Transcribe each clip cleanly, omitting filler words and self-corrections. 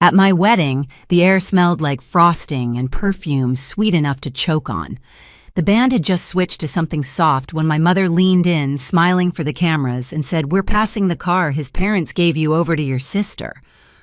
At my wedding, the air smelled like frosting and perfume sweet enough to choke on. The band had just switched to something soft when my mother leaned in, smiling for the cameras, and said, "We're passing the car his parents gave you over to your sister."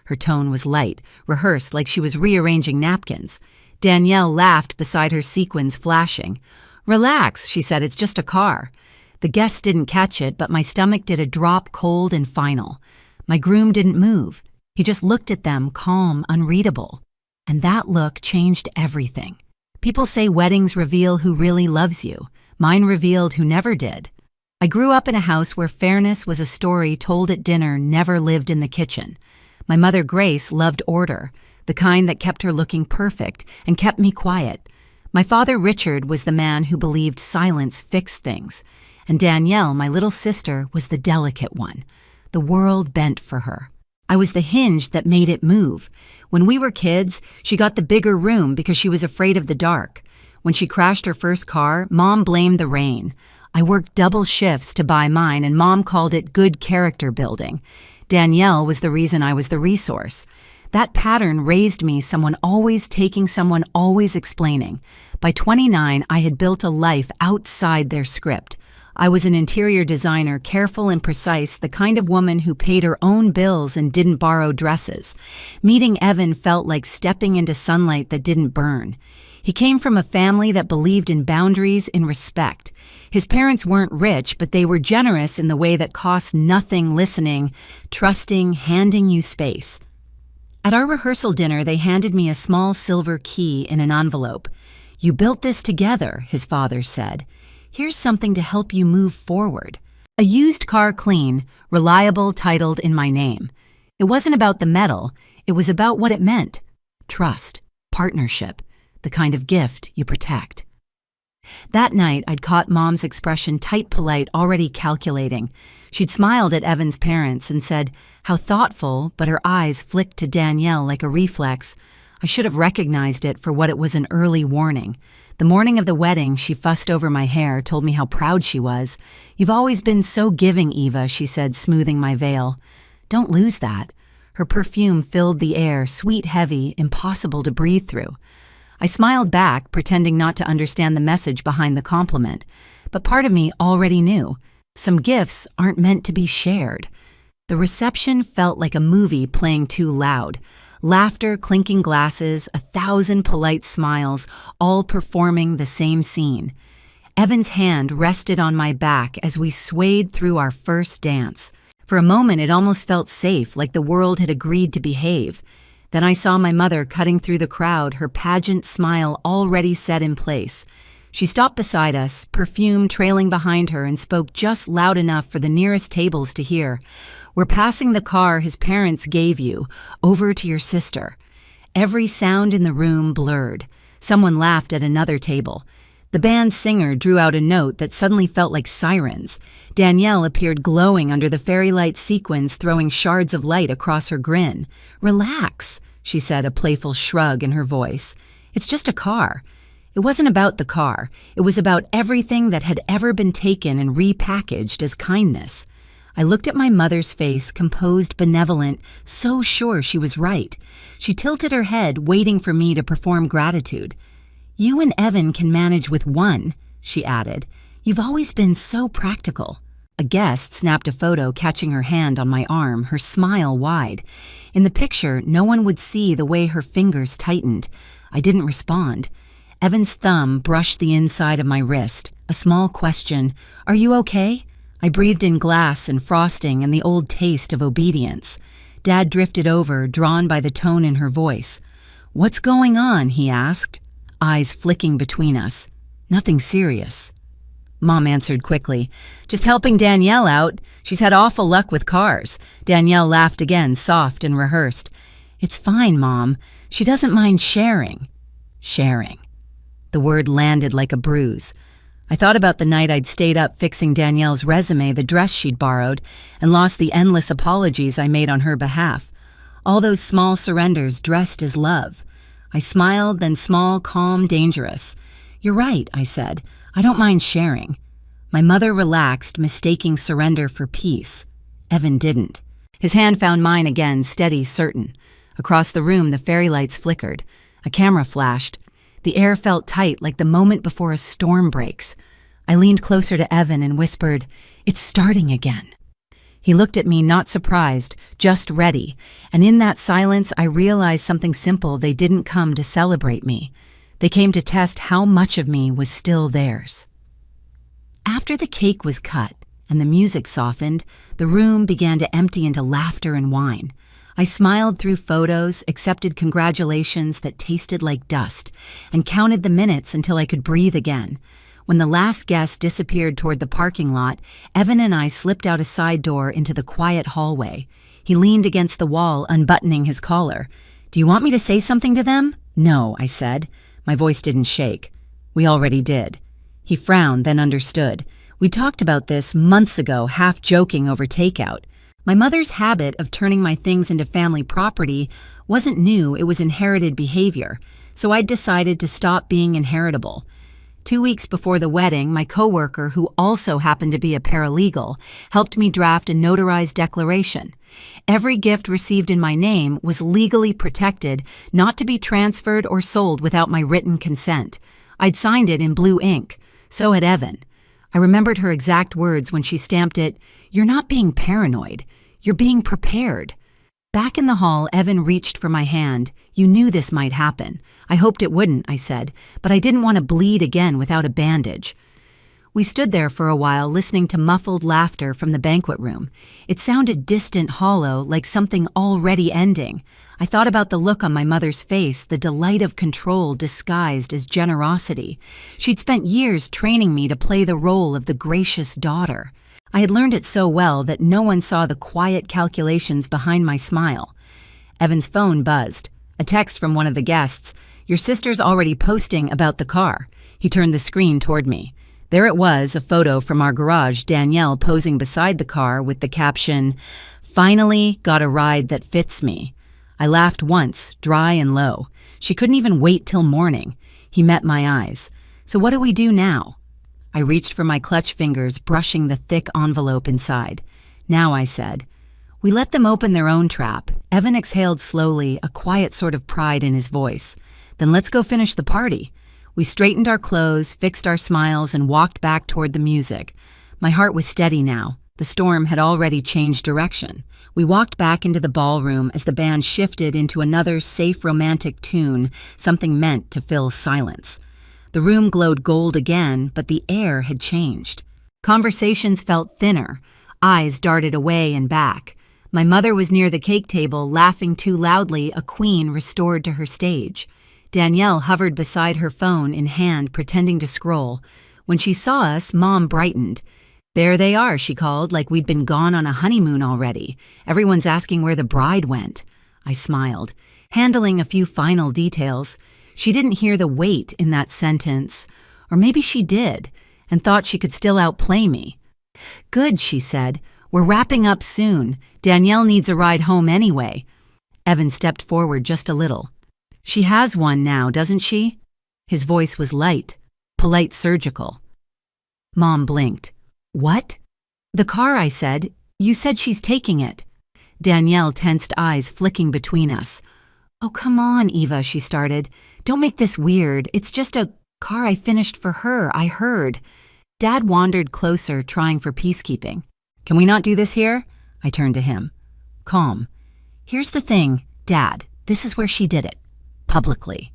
Her tone was light, rehearsed like she was rearranging napkins. Danielle laughed beside her sequins flashing. "Relax," she said, "it's just a car." The guests didn't catch it, but my stomach did a drop cold and final. My groom didn't move. He just looked at them, calm, unreadable. And that look changed everything. People say weddings reveal who really loves you. Mine revealed who never did. I grew up in a house where fairness was a story told at dinner, never lived in the kitchen. My mother Grace loved order, the kind that kept her looking perfect and kept me quiet. My father Richard was the man who believed silence fixed things. And Danielle, my little sister, was the delicate one. The world bent for her. I was the hinge that made it move. When we were kids, she got the bigger room because she was afraid of the dark. When she crashed her first car, Mom blamed the rain. I worked double shifts to buy mine, and Mom called it good character building. Danielle was the reason I was the resource. That pattern raised me, someone always taking, someone always explaining. By 29, I had built a life outside their script. I was an interior designer, careful and precise, the kind of woman who paid her own bills and didn't borrow dresses. Meeting Evan felt like stepping into sunlight that didn't burn. He came from a family that believed in boundaries, in respect. His parents weren't rich, but they were generous in the way that cost nothing, listening, trusting, handing you space. At our rehearsal dinner, they handed me a small silver key in an envelope. "You built this together," his father said. "Here's something to help you move forward." A used car clean, reliable, titled in my name. It wasn't about the metal, it was about what it meant. Trust, partnership, the kind of gift you protect. That night, I'd caught Mom's expression, tight, polite, already calculating. She'd smiled at Evan's parents and said, "How thoughtful," but her eyes flicked to Danielle like a reflex. I should have recognized it for what it was, an early warning. The morning of the wedding, she fussed over my hair, told me how proud she was. "You've always been so giving, Eva," she said, smoothing my veil. "Don't lose that." Her perfume filled the air, sweet, heavy, impossible to breathe through. I smiled back, pretending not to understand the message behind the compliment. But part of me already knew. Some gifts aren't meant to be shared. The reception felt like a movie playing too loud. Laughter, clinking glasses, 1,000 polite smiles, all performing the same scene. Evan's hand rested on my back as we swayed through our first dance. For a moment, it almost felt safe, like the world had agreed to behave. Then I saw my mother cutting through the crowd, her pageant smile already set in place. She stopped beside us, perfume trailing behind her, and spoke just loud enough for the nearest tables to hear. "We're passing the car his parents gave you, over to your sister." Every sound in the room blurred. Someone laughed at another table. The band's singer drew out a note that suddenly felt like sirens. Danielle appeared glowing under the fairy light sequins, throwing shards of light across her grin. "Relax," she said, a playful shrug in her voice. "It's just a car." It wasn't about the car. It was about everything that had ever been taken and repackaged as kindness. I looked at my mother's face, composed, benevolent, so sure she was right. She tilted her head, waiting for me to perform gratitude. "You and Evan can manage with one," she added. "You've always been so practical." A guest snapped a photo, catching her hand on my arm, her smile wide. In the picture, no one would see the way her fingers tightened. I didn't respond. Evan's thumb brushed the inside of my wrist. A small question, "Are you okay?" I breathed in glass and frosting and the old taste of obedience. Dad drifted over, drawn by the tone in her voice. "What's going on?" he asked, eyes flicking between us. "Nothing serious." Mom answered quickly, "Just helping Danielle out. She's had awful luck with cars." Danielle laughed again, soft and rehearsed. "It's fine, Mom. She doesn't mind sharing." Sharing. The word landed like a bruise. I thought about the night I'd stayed up fixing Danielle's resume, the dress she'd borrowed, and lost the endless apologies I made on her behalf. All those small surrenders dressed as love. I smiled, then small, calm, dangerous. "You're right," I said. "I don't mind sharing." My mother relaxed, mistaking surrender for peace. Evan didn't. His hand found mine again, steady, certain. Across the room, the fairy lights flickered. A camera flashed. The air felt tight, like the moment before a storm breaks. I leaned closer to Evan and whispered, "It's starting again." He looked at me, not surprised, just ready, and in that silence I realized something simple: they didn't come to celebrate me. They came to test how much of me was still theirs. After the cake was cut and the music softened, the room began to empty into laughter and wine. I smiled through photos, accepted congratulations that tasted like dust, and counted the minutes until I could breathe again. When the last guest disappeared toward the parking lot, Evan and I slipped out a side door into the quiet hallway. He leaned against the wall, unbuttoning his collar. "Do you want me to say something to them?" "No," I said. My voice didn't shake. "We already did." He frowned, then understood. We talked about this months ago, half joking over takeout. My mother's habit of turning my things into family property wasn't new, it was inherited behavior, so I'd decided to stop being inheritable. 2 weeks before the wedding, my coworker, who also happened to be a paralegal, helped me draft a notarized declaration. Every gift received in my name was legally protected, not to be transferred or sold without my written consent. I'd signed it in blue ink. So had Evan. I remembered her exact words when she stamped it, "You're not being paranoid. You're being prepared." Back in the hall, Evan reached for my hand. "You knew this might happen." "I hoped it wouldn't," I said, "but I didn't want to bleed again without a bandage." We stood there for a while, listening to muffled laughter from the banquet room. It sounded distant, hollow, like something already ending. I thought about the look on my mother's face, the delight of control disguised as generosity. She'd spent years training me to play the role of the gracious daughter. I had learned it so well that no one saw the quiet calculations behind my smile. Evan's phone buzzed. A text from one of the guests. "Your sister's already posting about the car." He turned the screen toward me. There it was, a photo from our garage, Danielle posing beside the car with the caption, "Finally got a ride that fits me." I laughed once, dry and low. She couldn't even wait till morning. He met my eyes. "So what do we do now?" I reached for my clutch fingers, brushing the thick envelope inside. "Now," I said. "We let them open their own trap." Evan exhaled slowly, a quiet sort of pride in his voice. "Then let's go finish the party." We straightened our clothes, fixed our smiles, and walked back toward the music. My heart was steady now. The storm had already changed direction. We walked back into the ballroom as the band shifted into another safe romantic tune, something meant to fill silence. The room glowed gold again, but the air had changed. Conversations felt thinner. Eyes darted away and back. My mother was near the cake table, laughing too loudly, a queen restored to her stage. Danielle hovered beside her phone in hand, pretending to scroll. When she saw us, Mom brightened. "There they are," she called, like we'd been gone on a honeymoon already. "Everyone's asking where the bride went." I smiled, handling a few final details. She didn't hear the weight in that sentence. Or maybe she did, and thought she could still outplay me. "Good," she said. "We're wrapping up soon. Danielle needs a ride home anyway." Evan stepped forward just a little. "She has one now, doesn't she?" His voice was light, polite, surgical. Mom blinked. "What?" "The car," I said. "You said she's taking it." Danielle tensed, eyes flicking between us. "Oh, come on, Eva," she started. "Don't make this weird. It's just a car I finished for her, I heard." Dad wandered closer, trying for peacekeeping. "Can we not do this here?" I turned to him. Calm. "Here's the thing, Dad. This is where she did it. Publicly."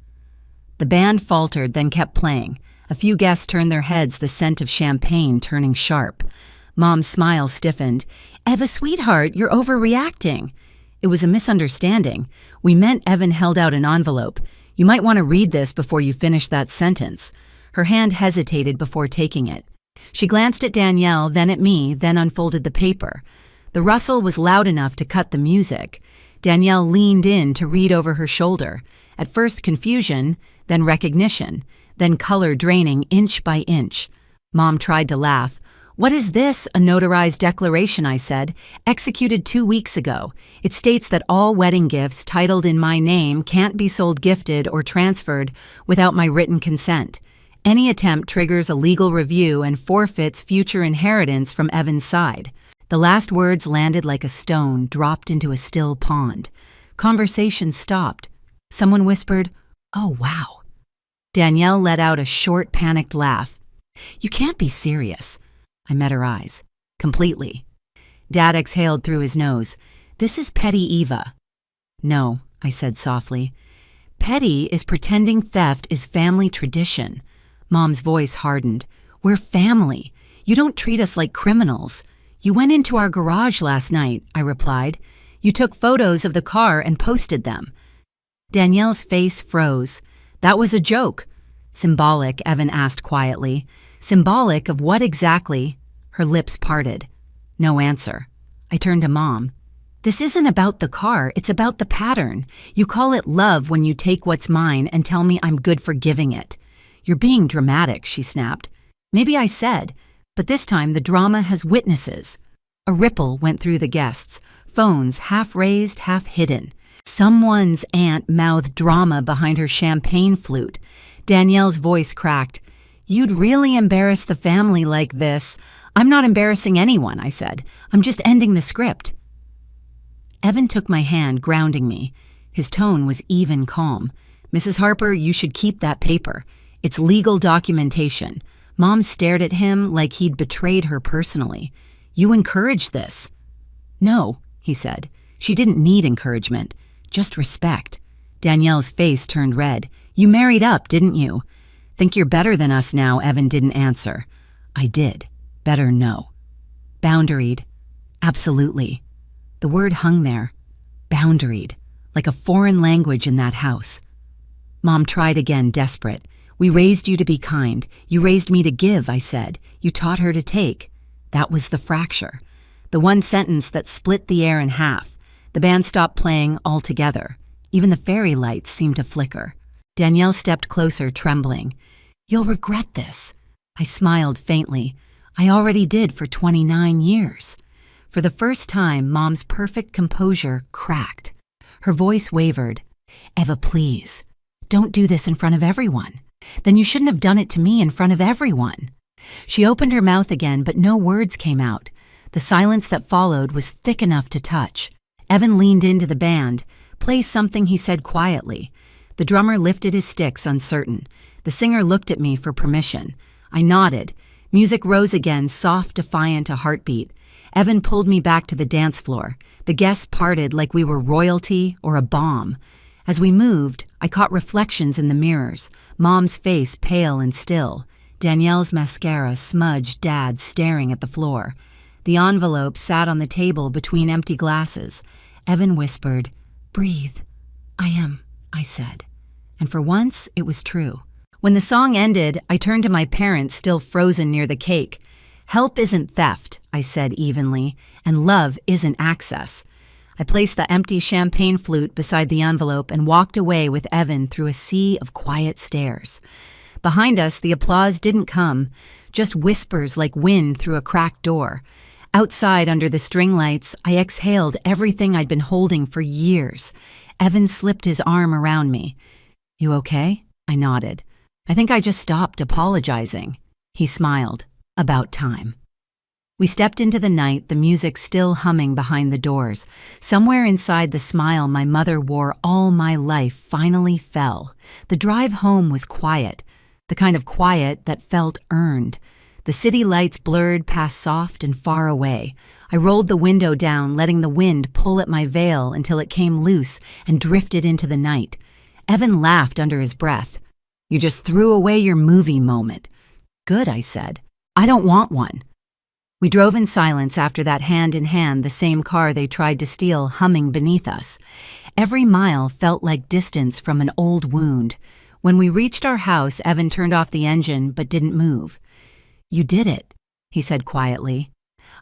The band faltered, then kept playing. A few guests turned their heads, the scent of champagne turning sharp. Mom's smile stiffened. "Eva, sweetheart, you're overreacting." It was a misunderstanding. We meant Evan held out an envelope. "You might want to read this before you finish that sentence." Her hand hesitated before taking it. She glanced at Danielle, then at me, then unfolded the paper. The rustle was loud enough to cut the music. Danielle leaned in to read over her shoulder. At first confusion, then recognition, then color draining inch by inch. Mom tried to laugh. "What is this? A notarized declaration," I said. "Executed 2 weeks ago. It states that all wedding gifts titled in my name can't be sold, gifted, or transferred without my written consent. Any attempt triggers a legal review and forfeits future inheritance from Evan's side." The last words landed like a stone dropped into a still pond. Conversation stopped. Someone whispered, "Oh, wow." Danielle let out a short, panicked laugh. "You can't be serious." I met her eyes. Completely. Dad exhaled through his nose. "This is petty Eva." "No," I said softly. "Petty is pretending theft is family tradition." Mom's voice hardened. "We're family. You don't treat us like criminals." "You went into our garage last night," I replied. "You took photos of the car and posted them." Danielle's face froze. "That was a joke." "Symbolic," Evan asked quietly. "Symbolic of what exactly?" Her lips parted. No answer. I turned to Mom. "This isn't about the car, it's about the pattern. You call it love when you take what's mine and tell me I'm good for giving it." "You're being dramatic," she snapped. "Maybe I said, but this time the drama has witnesses." A ripple went through the guests, phones half raised, half hidden. Someone's aunt mouthed drama behind her champagne flute. Danielle's voice cracked. "You'd really embarrass the family like this." "I'm not embarrassing anyone," I said. "I'm just ending the script." Evan took my hand, grounding me. His tone was even calm. "Mrs. Harper, you should keep that paper. It's legal documentation." Mom stared at him like he'd betrayed her personally. "You encouraged this." "No," he said. "She didn't need encouragement. Just respect." Danielle's face turned red. "You married up, didn't you?" "Think you're better than us now," Evan didn't answer. I did. Better no. Boundaried. Absolutely. The word hung there. Boundaried. Like a foreign language in that house. Mom tried again, desperate. "We raised you to be kind. You raised me to give," I said. "You taught her to take." That was the fracture. The one sentence that split the air in half. The band stopped playing altogether. Even the fairy lights seemed to flicker. Danielle stepped closer, trembling. "You'll regret this." I smiled faintly. I already did for 29 years. For the first time, Mom's perfect composure cracked. Her voice wavered. "Eva, please, don't do this in front of everyone. Then you shouldn't have done it to me in front of everyone." She opened her mouth again, but no words came out. The silence that followed was thick enough to touch. Evan leaned into the band. "Play something," he said quietly. The drummer lifted his sticks, uncertain. The singer looked at me for permission. I nodded. Music rose again, soft, defiant, a heartbeat. Evan pulled me back to the dance floor. The guests parted like we were royalty or a bomb. As we moved, I caught reflections in the mirrors. Mom's face pale and still. Danielle's mascara smudged, Dad staring at the floor. The envelope sat on the table between empty glasses. Evan whispered, "Breathe." "I am," I said. And for once, it was true. When the song ended, I turned to my parents, still frozen near the cake. "Help isn't theft," I said evenly, "and love isn't access." I placed the empty champagne flute beside the envelope and walked away with Evan through a sea of quiet stares. Behind us, the applause didn't come, just whispers like wind through a cracked door. Outside, under the string lights, I exhaled everything I'd been holding for years. Evan slipped his arm around me. "You okay?" I nodded. "I think I just stopped apologizing." He smiled. About time. We stepped into the night, the music still humming behind the doors. Somewhere inside the smile my mother wore all my life finally fell. The drive home was quiet, the kind of quiet that felt earned. The city lights blurred past soft and far away. I rolled the window down, letting the wind pull at my veil until it came loose and drifted into the night. Evan laughed under his breath. "You just threw away your movie moment." "Good," I said. "I don't want one." We drove in silence after that, hand in hand, the same car they tried to steal humming beneath us. Every mile felt like distance from an old wound. When we reached our house, Evan turned off the engine but didn't move. "You did it," he said quietly.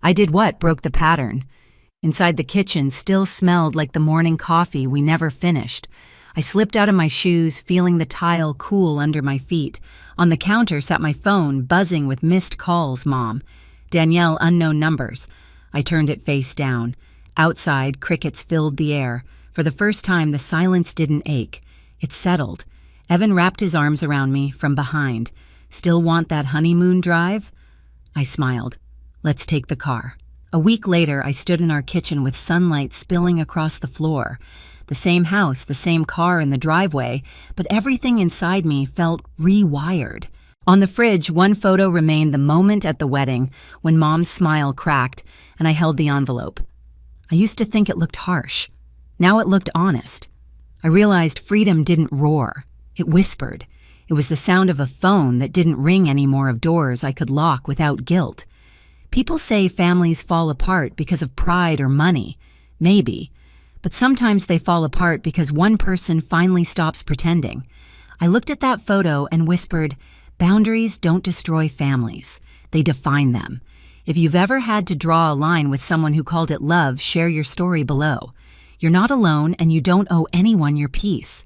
"I did what broke the pattern?" Inside the kitchen still smelled like the morning coffee we never finished. I slipped out of my shoes, feeling the tile cool under my feet. On the counter sat my phone, buzzing with missed calls, Mom. Danielle, unknown numbers. I turned it face down. Outside, crickets filled the air. For the first time, the silence didn't ache. It settled. Evan wrapped his arms around me from behind. "Still want that honeymoon drive?" I smiled. "Let's take the car." A week later, I stood in our kitchen with sunlight spilling across the floor. The same house, the same car in the driveway, but everything inside me felt rewired. On the fridge, one photo remained the moment at the wedding when Mom's smile cracked and I held the envelope. I used to think it looked harsh. Now it looked honest. I realized freedom didn't roar. It whispered. It was the sound of a phone that didn't ring any more of doors I could lock without guilt. People say families fall apart because of pride or money. Maybe. But sometimes they fall apart because one person finally stops pretending. I looked at that photo and whispered, boundaries don't destroy families. They define them. If you've ever had to draw a line with someone who called it love, share your story below. You're not alone and you don't owe anyone your peace.